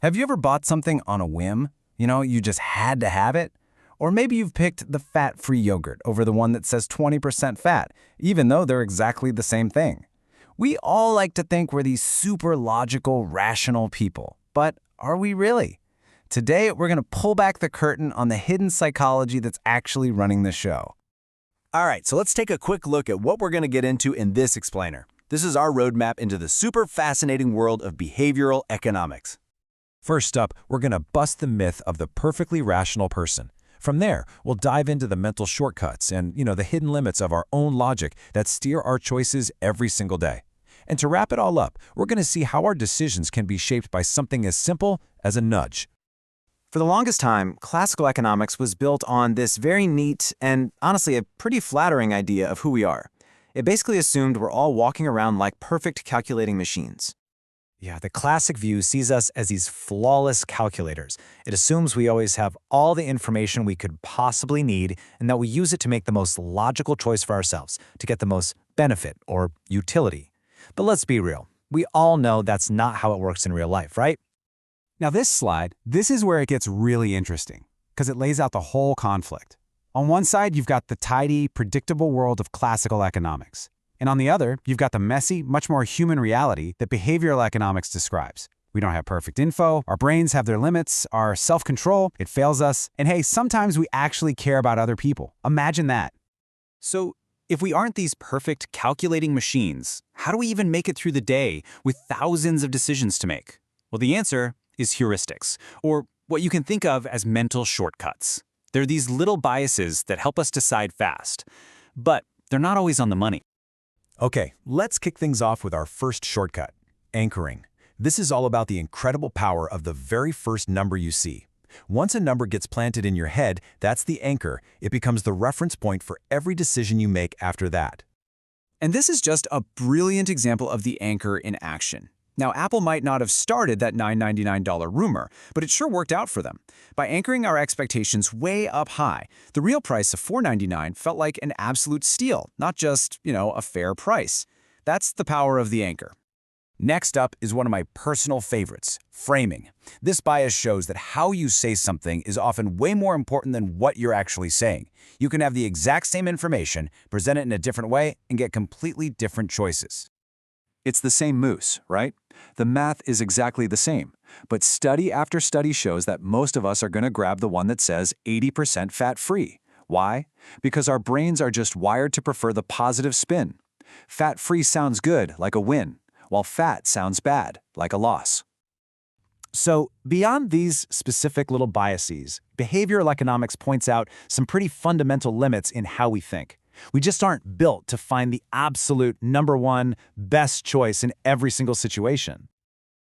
Have you ever bought something on a whim? You just had to have it? Or maybe you've picked the fat-free yogurt over the one that says 20% fat, even though they're exactly the same thing. We all like to think we're these super logical, rational people. But are we really? Today, we're going to pull back the curtain on the hidden psychology that's actually running the show. All right, so let's take a quick look at what we're going to get into in this explainer. This is our roadmap into the super fascinating world of behavioral economics. First up, we're going to bust the myth of the perfectly rational person. From there, we'll dive into the mental shortcuts and, the hidden limits of our own logic that steer our choices every single day. And to wrap it all up, we're going to see how our decisions can be shaped by something as simple as a nudge. For the longest time, classical economics was built on this very neat and, honestly, a pretty flattering idea of who we are. It basically assumed we're all walking around like perfect calculating machines. Yeah, the classic view sees us as these flawless calculators. It assumes we always have all the information we could possibly need and that we use it to make the most logical choice for ourselves, to get the most benefit or utility. But let's be real. We all know that's not how it works in real life, right? Now this is where it gets really interesting, because it lays out the whole conflict. On one side, you've got the tidy, predictable world of classical economics. And on the other, you've got the messy, much more human reality that behavioral economics describes. We don't have perfect info, our brains have their limits, our self-control, it fails us, and hey, sometimes we actually care about other people. Imagine that. So, if we aren't these perfect calculating machines, how do we even make it through the day with thousands of decisions to make? Well, the answer is heuristics, or what you can think of as mental shortcuts. They're these little biases that help us decide fast, but they're not always on the money. Okay, let's kick things off with our first shortcut, anchoring. This is all about the incredible power of the very first number you see. Once a number gets planted in your head, that's the anchor. It becomes the reference point for every decision you make after that. And this is just a brilliant example of the anchor in action. Now, Apple might not have started that $9.99 rumor, but it sure worked out for them. By anchoring our expectations way up high, the real price of $4.99 felt like an absolute steal, not just, a fair price. That's the power of the anchor. Next up is one of my personal favorites, framing. This bias shows that how you say something is often way more important than what you're actually saying. You can have the exact same information, present it in a different way, and get completely different choices. It's the same moose, right? The math is exactly the same. But study after study shows that most of us are going to grab the one that says 80% fat-free. Why? Because our brains are just wired to prefer the positive spin. Fat-free sounds good, like a win, while fat sounds bad, like a loss. So, beyond these specific little biases, behavioral economics points out some pretty fundamental limits in how we think. We just aren't built to find the absolute number one best choice in every single situation.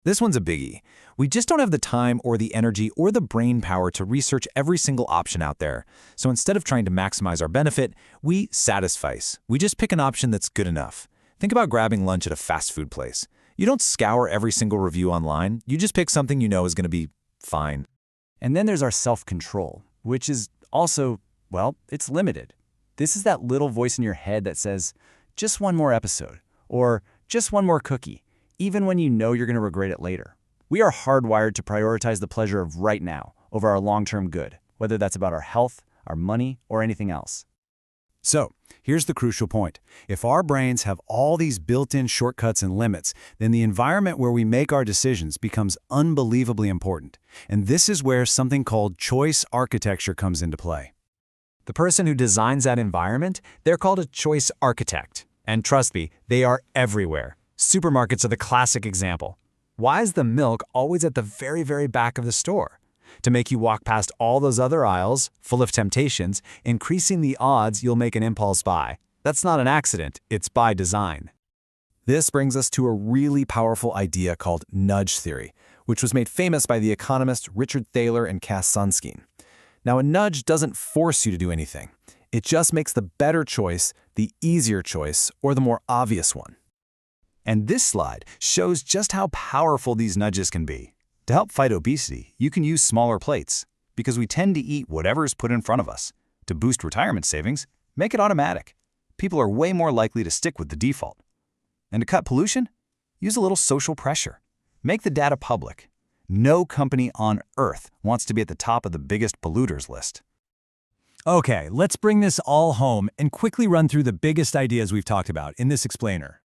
This one's a biggie. We just don't have the time or the energy or the brain power to research every single option out there. So instead of trying to maximize our benefit, we satisfice. We just pick an option that's good enough. Think about grabbing lunch at a fast food place. You don't scour every single review online. You just pick something you know is going to be fine. And then there's our self-control, which is also, it's limited. This is that little voice in your head that says, just one more episode, or just one more cookie, even when you know you're going to regret it later. We are hardwired to prioritize the pleasure of right now over our long-term good, whether that's about our health, our money, or anything else. So, here's the crucial point. If our brains have all these built-in shortcuts and limits, then the environment where we make our decisions becomes unbelievably important. And this is where something called choice architecture comes into play. The person who designs that environment, they're called a choice architect. And trust me, they are everywhere. Supermarkets are the classic example. Why is the milk always at the very, very back of the store? To make you walk past all those other aisles, full of temptations, increasing the odds you'll make an impulse buy. That's not an accident, it's by design. This brings us to a really powerful idea called nudge theory, which was made famous by the economists Richard Thaler and Cass Sunstein. Now, a nudge doesn't force you to do anything. It just makes the better choice, the easier choice, or the more obvious one. And this slide shows just how powerful these nudges can be. To help fight obesity, you can use smaller plates, because we tend to eat whatever is put in front of us. To boost retirement savings, make it automatic. People are way more likely to stick with the default. And to cut pollution, use a little social pressure. Make the data public. No company on Earth wants to be at the top of the biggest polluters list. Okay, let's bring this all home and quickly run through the biggest ideas we've talked about in this explainer.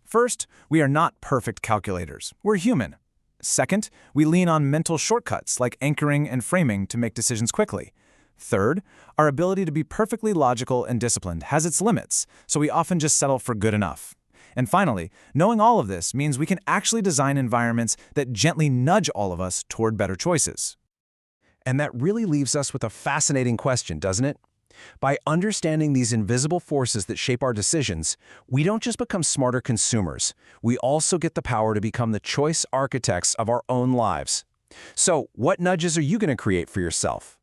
First, we are not perfect calculators. We're human. Second, we lean on mental shortcuts like anchoring and framing to make decisions quickly. Third, our ability to be perfectly logical and disciplined has its limits, so we often just settle for good enough. And finally, knowing all of this means we can actually design environments that gently nudge all of us toward better choices. And that really leaves us with a fascinating question, doesn't it? By understanding these invisible forces that shape our decisions, we don't just become smarter consumers, we also get the power to become the choice architects of our own lives. So, what nudges are you going to create for yourself?